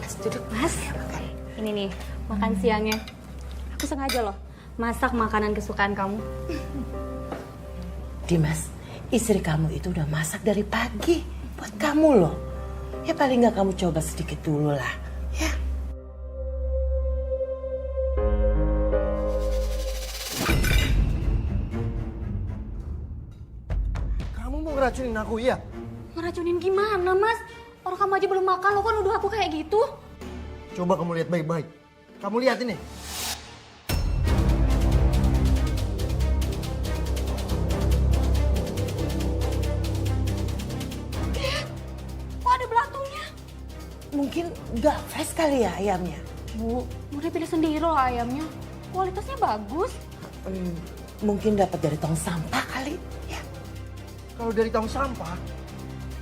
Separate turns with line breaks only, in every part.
Mas duduk mas. Ini nih makan siangnya. Aku sengaja loh masak makanan kesukaan kamu.
Dimas, istri kamu itu udah masak dari pagi buat kamu loh. Ya paling nggak kamu coba sedikit dulu lah, ya.
Kamu mau ngeracunin aku, iya?
Ngeracunin gimana mas? Orang kamu aja belum makan, lo kan nuduh aku kayak gitu.
Coba kamu lihat baik-baik. Kamu lihat ini.
Kok ada belatungnya?
Mungkin nggak fresh kali ya ayamnya.
Bu, Murni pilih sendiri loh ayamnya. Kualitasnya bagus.
Mungkin dapat dari tong sampah kali, ya.
Kalau dari tong sampah,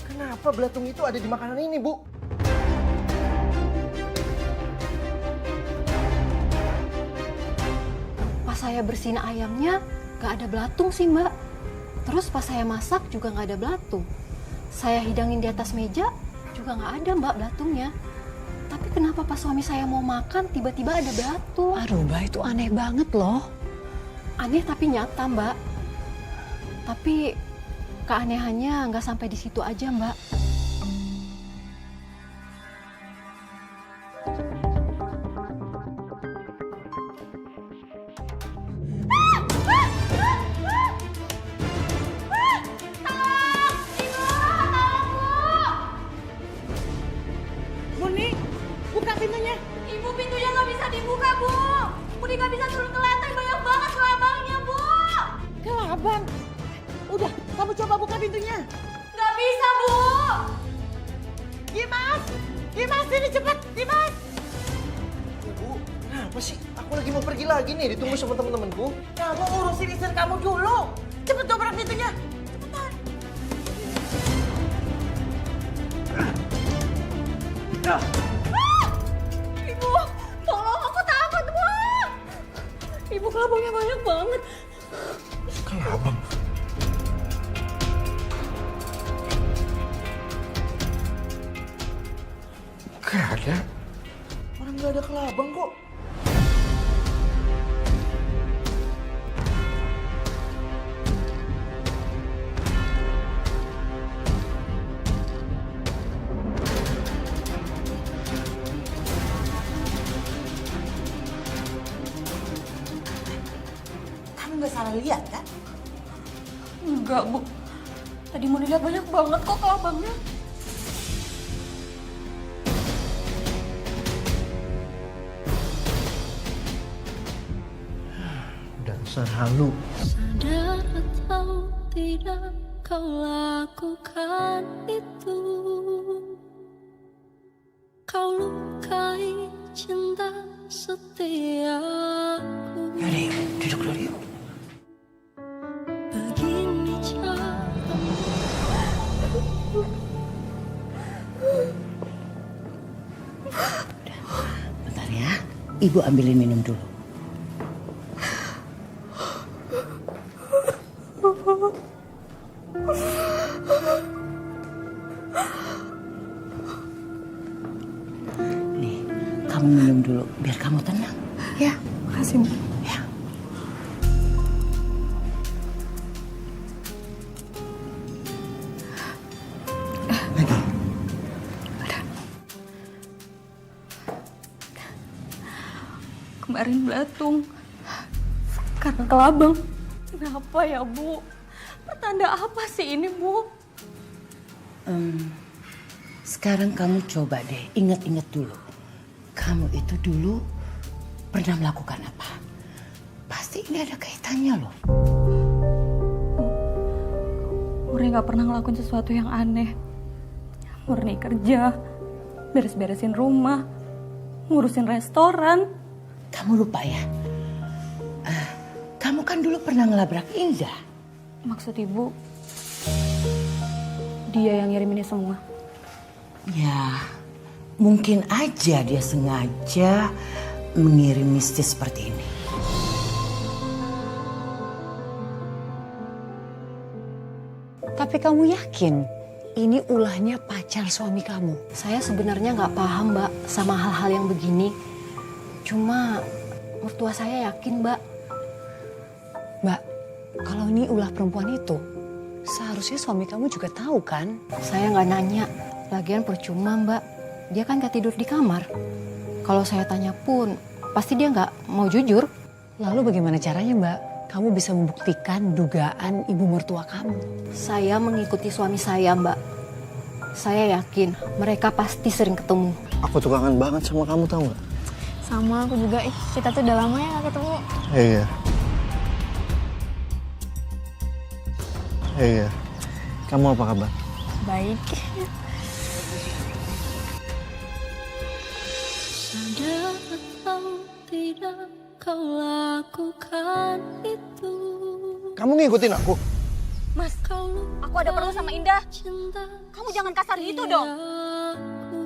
kenapa belatung itu ada di makanan ini, Bu?
Pas saya bersihin ayamnya, gak ada belatung sih mbak. Terus pas saya masak juga gak ada belatung. Saya hidangin di atas meja, juga gak ada mbak belatungnya. Tapi kenapa pas suami saya mau makan, tiba-tiba ada belatung?
Aduh mbak, itu aneh banget loh.
Aneh tapi nyata mbak. Tapi keanehannya gak sampai di situ aja mbak.
Murni, buka pintunya.
Ibu, pintunya nggak bisa dibuka, Bu. Murni nggak bisa turun ke lantai, banyak banget kelabangnya, Bu.
Kelabang. Udah, kamu coba buka pintunya.
Nggak bisa, Bu.
Dimas, Dimas sini cepet, Dimas.
Bu, kenapa sih? Aku lagi mau pergi lagi nih, ditunggu sama teman-temanku.
Kamu urusin istri kamu dulu. Cepet dobrak pintunya. Cepetan.
Ibu, tolong aku takut, Bu. Ibu kelabangnya banyak banget.
Kelabang? Gak ada. Orang gak ada kelabang kok.
Kamu nggak salah lihat kan?
Enggak, Bu. Tadi mau dilihat banyak banget kok kelabangnya.
Dasar halu.
Sadar atau tidak kau lakukan itu. Kau lukai cinta setiaku.
Yaudah, yuk, duduk dulu yuk.
Begini cara
Bentar ya, Ibu ambilin minum dulu. Nih, kamu minum dulu biar kamu tenang.
Ya, makasih, Bu.
Ya. Lagi.
Kemarin belatung. Karena kelabang. Kenapa ya, Bu? Pertanda apa sih ini, Bu?
Sekarang kamu coba deh, ingat-ingat dulu. Kamu itu dulu pernah melakukan apa? Pasti ini ada kaitannya loh.
Murni gak pernah ngelakuin sesuatu yang aneh. Murni kerja, beres-beresin rumah, ngurusin restoran.
Kamu lupa ya? Kamu kan dulu pernah ngelabrak Indah.
Maksud Ibu, dia yang ngirim ini semua.
Ya, mungkin aja dia sengaja mengirim mistis seperti ini.
Tapi kamu yakin ini ulahnya pacar suami kamu.
Saya sebenarnya nggak paham, Mbak, sama hal-hal yang begini. Cuma mertua saya yakin, Mbak.
Mbak, kalau ini ulah perempuan itu, seharusnya suami kamu juga tahu kan?
Saya nggak nanya. Lagian percuma, Mbak. Dia kan nggak tidur di kamar. Kalau saya tanya pun, pasti dia nggak mau jujur.
Lalu bagaimana caranya, Mbak? Kamu bisa membuktikan dugaan ibu mertua kamu.
Saya mengikuti suami saya, Mbak. Saya yakin mereka pasti sering ketemu.
Aku tuh kangen banget sama kamu, tau gak?
Sama aku juga, kita tuh udah lama ya gak ketemu.
Iya. Iya. Kamu apa kabar?
Baik.
Sadar atau tidak kau lakukan itu.
Kamu ngikutin aku?
Mas,
Kau
aku ada perlu sama Indah.
cinta
Kamu jangan kasar gitu dong.
aku.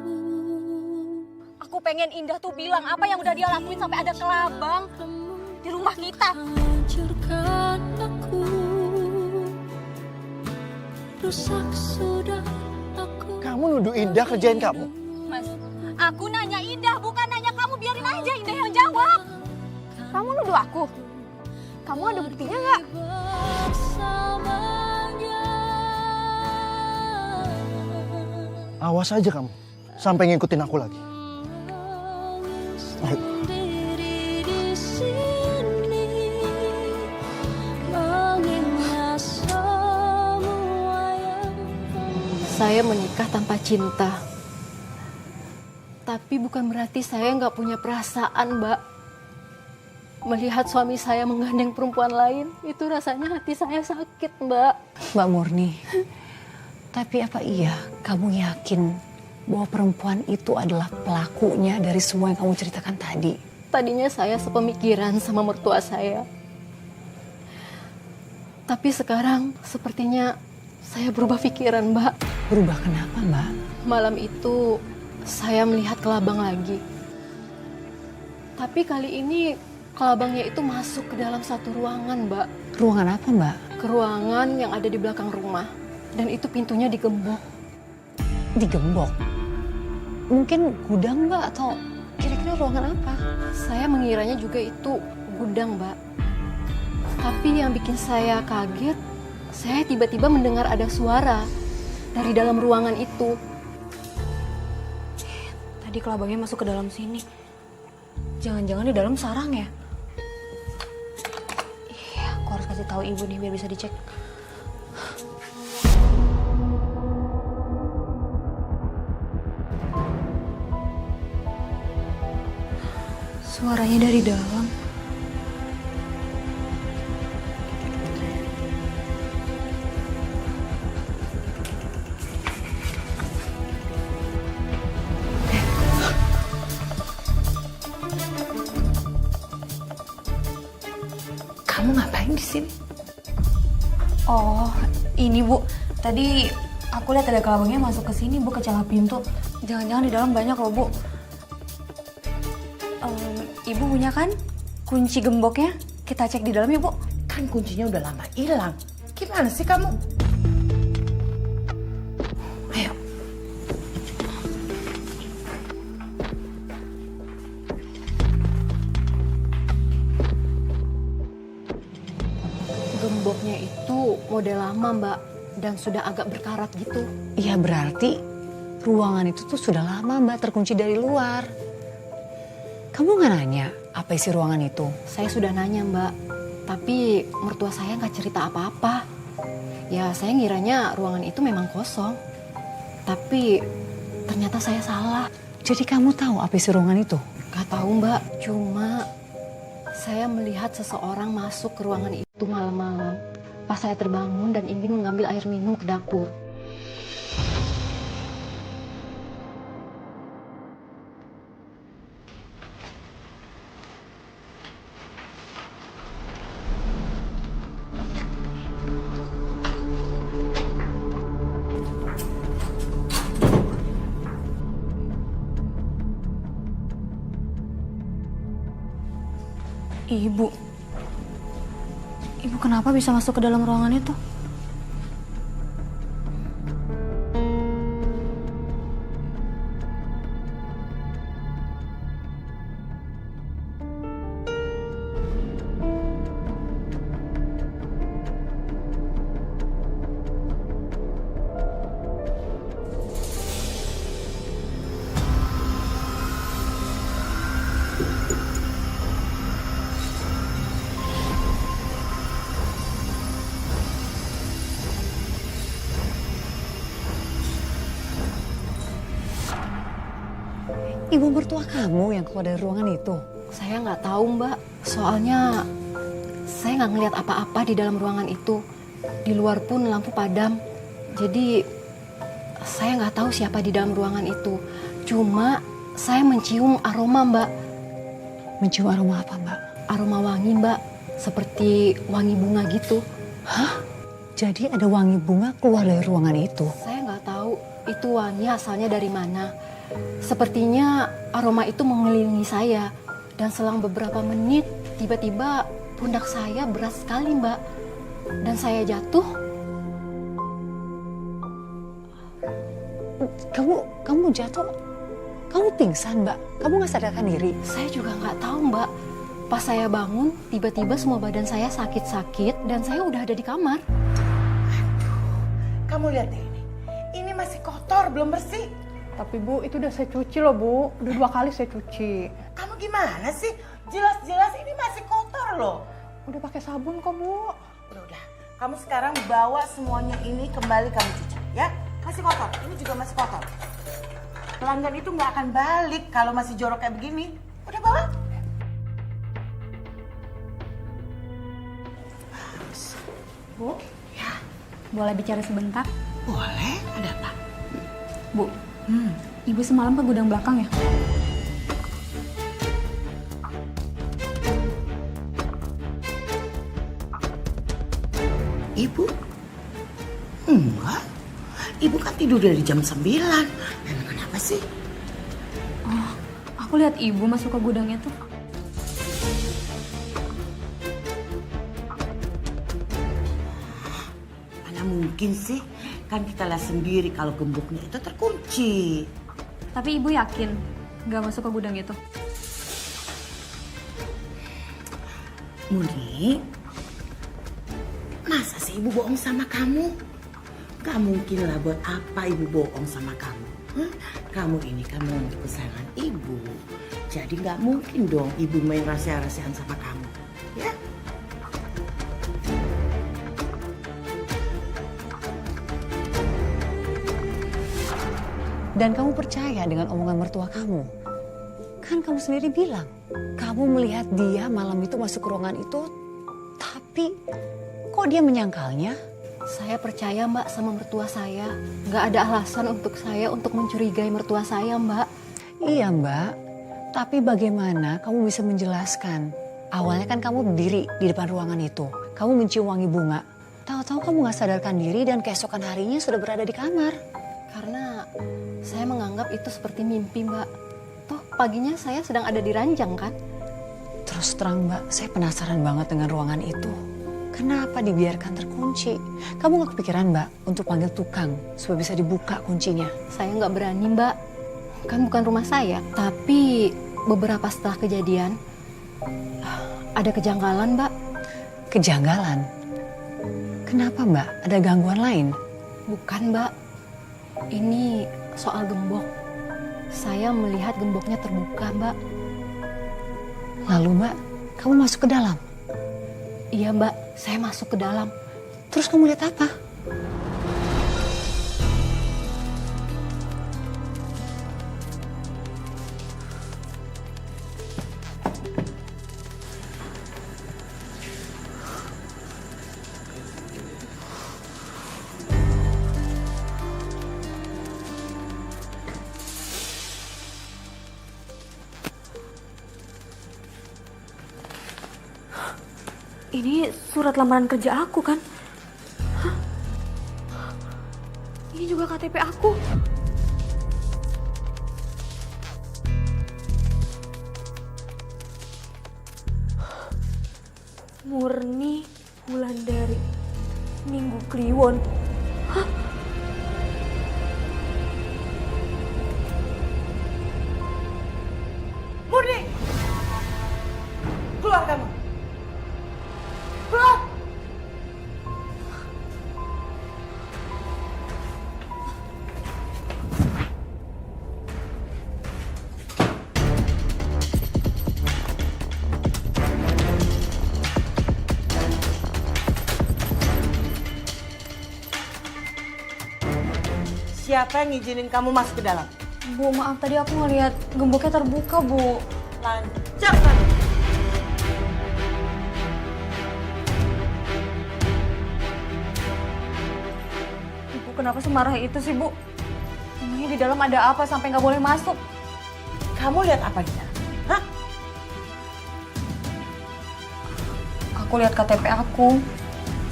Aku pengen Indah tuh bilang apa yang udah dia lakuin sampai ada kelabang di rumah kita.
Hancurkan aku. Rusak sudah aku.
Kamu nuduh Indah kerjain kamu?
Mas, aku nanya Indah, bukan nanya kamu. Biarin aja Indah yang jawab. Kamu nuduh aku? Kamu ada buktinya nggak?
Bersamanya.
Awas aja kamu, sampai ngikutin aku lagi. Ayo.
Sendiri di sini, mengingat semua yang
Saya menikah tanpa cinta. Tapi bukan berarti saya nggak punya perasaan, Mbak. Melihat suami saya menggandeng perempuan lain, itu rasanya hati saya sakit, Mbak.
Mbak Murni, tapi apa iya kamu yakin bahwa perempuan itu adalah pelakunya dari semua yang kamu ceritakan tadi?
Tadinya saya sepemikiran sama mertua saya. Tapi sekarang sepertinya saya berubah pikiran, Mbak.
Berubah kenapa, Mbak?
Malam itu saya melihat kelabang lagi. Tapi kali ini kelabangnya itu masuk ke dalam satu ruangan, Mbak.
Ruangan apa, Mbak?
Ke ruangan yang ada di belakang rumah. Dan itu pintunya digembok.
Digembok? Mungkin gudang, Mbak, atau kira-kira ruangan apa?
Saya mengiranya juga itu gudang, Mbak. Tapi yang bikin saya kaget, saya tiba-tiba mendengar ada suara dari dalam ruangan itu.
Tadi kelabangnya masuk ke dalam sini. Jangan-jangan di dalam sarang ya? Iya, aku harus kasih tahu ibu nih biar bisa dicek. Suaranya dari dalam.
Kamu ngapain di sini?
Oh, ini Bu. Tadi aku lihat ada kelabangnya masuk ke sini, Bu, ke celah pintu. Jangan-jangan di dalam banyak loh, Bu. Ibu punya kan kunci gemboknya? Kita cek di dalam ya, Bu.
Kan kuncinya udah lama hilang. Gimana sih kamu? Ayo.
Gemboknya itu model lama, Mbak. Dan sudah agak berkarat gitu.
Iya, berarti ruangan itu tuh sudah lama, Mbak, terkunci dari luar. Kamu nggak nanya apa isi ruangan itu?
Saya sudah nanya, Mbak. Tapi mertua saya nggak cerita apa-apa. Ya, saya ngiranya ruangan itu memang kosong. Tapi ternyata saya salah.
Jadi kamu tahu apa isi ruangan itu?
Gak tahu, Mbak. Cuma saya melihat seseorang masuk ke ruangan itu malam-malam. Pas saya terbangun dan ingin mengambil air minum ke dapur.
Ibu. Ibu kenapa bisa masuk ke dalam ruangan itu?
Ibu mertua kamu yang keluar dari ruangan itu.
Saya nggak tahu Mbak, soalnya saya nggak ngeliat apa-apa di dalam ruangan itu. Di luar pun lampu padam, jadi saya nggak tahu siapa di dalam ruangan itu. Cuma saya mencium aroma Mbak,
Mencium aroma apa, Mbak?
aroma wangi Mbak, seperti wangi bunga gitu.
Hah? Jadi ada wangi bunga keluar dari ruangan itu?
Saya nggak tahu itu wangi asalnya dari mana. Sepertinya aroma itu mengelilingi saya. Dan selang beberapa menit, tiba-tiba pundak saya berat sekali, Mbak. Dan saya jatuh.
Kamu jatuh? Kamu pingsan, Mbak? Kamu nggak sadarkan diri?
Saya juga nggak tahu, Mbak. Pas saya bangun, tiba-tiba semua badan saya sakit-sakit dan saya udah ada di kamar.
Kamu lihat deh ini. Ini masih kotor, belum bersih.
Tapi Bu, itu udah saya cuci loh Bu. Udah 2 kali saya cuci.
Kamu gimana sih? Jelas-jelas ini masih kotor loh.
Udah pakai sabun kok Bu.
Udah. Kamu sekarang bawa semuanya ini kembali kamu cuci ya. Masih kotor, ini juga masih kotor. Pelanggan itu nggak akan balik kalau masih jorok kayak begini. Udah bawa.
Bu, boleh bicara sebentar?
Boleh, ada apa?
Bu, Ibu semalam ke gudang belakang ya?
Ibu? Enggak. Ibu kan tidur dari jam 9. Memang kenapa sih?
Oh, aku lihat Ibu masuk ke gudangnya tuh.
Mana mungkin sih? Kan kita lihat sendiri kalau gemboknya itu terkunci.
Tapi Ibu yakin nggak masuk ke gudang itu?
Muni, masa sih ibu bohong sama kamu? Gak mungkin lah, buat apa ibu bohong sama kamu? Kamu ini kan memang kesayangan ibu. Jadi gak mungkin dong ibu main rahasia-rahasiaan sama kamu. Ya?
Dan kamu percaya dengan omongan mertua kamu? Kan kamu sendiri bilang, kamu melihat dia malam itu masuk ke ruangan itu, tapi kok dia menyangkalnya?
Saya percaya Mbak sama mertua saya. Nggak ada alasan untuk saya untuk mencurigai mertua saya Mbak.
Iya Mbak, tapi bagaimana kamu bisa menjelaskan? Awalnya kan kamu berdiri di depan ruangan itu, kamu mencium wangi bunga. Tahu-tahu kamu nggak sadarkan diri dan keesokan harinya sudah berada di kamar.
Karena saya menganggap itu seperti mimpi Mbak. Toh paginya saya sedang ada di ranjang kan.
Terus terang Mbak, saya penasaran banget dengan ruangan itu. Kenapa dibiarkan terkunci? Kamu nggak kepikiran Mbak untuk panggil tukang supaya bisa dibuka kuncinya?
Saya nggak berani Mbak. Kan bukan rumah saya. Tapi beberapa setelah kejadian ada kejanggalan Mbak.
Kejanggalan? Kenapa Mbak? Ada gangguan lain?
Bukan Mbak. Ini soal gembok. Saya melihat gemboknya terbuka Mbak.
Lalu Mbak, kamu masuk ke dalam?
Iya Mbak, saya masuk ke dalam.
Terus kamu lihat apa?
Ini surat lamaran kerja aku kan? Hah? Ini juga KTP aku. Murni Wulandari Minggu Kliwon. Hah?
Murni! Keluar kamu! Keluar! Siapa yang ngizinin kamu masuk ke dalam?
Bu, maaf tadi aku ngeliat gemboknya terbuka, Bu.
Lancap kamu.
Ibu kenapa semarah itu sih, Bu? Emangnya di dalam ada apa sampai nggak boleh masuk?
Kamu lihat apa di dalam? Hah?
Aku lihat KTP aku,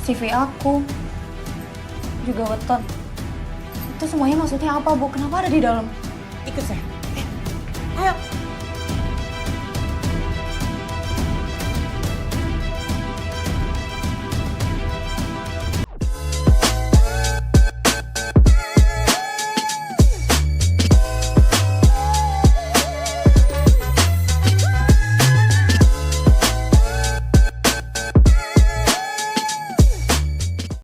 CV aku, juga weton. Itu semuanya maksudnya apa, Bu? Kenapa ada di dalam?
Ikut saya. Ayo.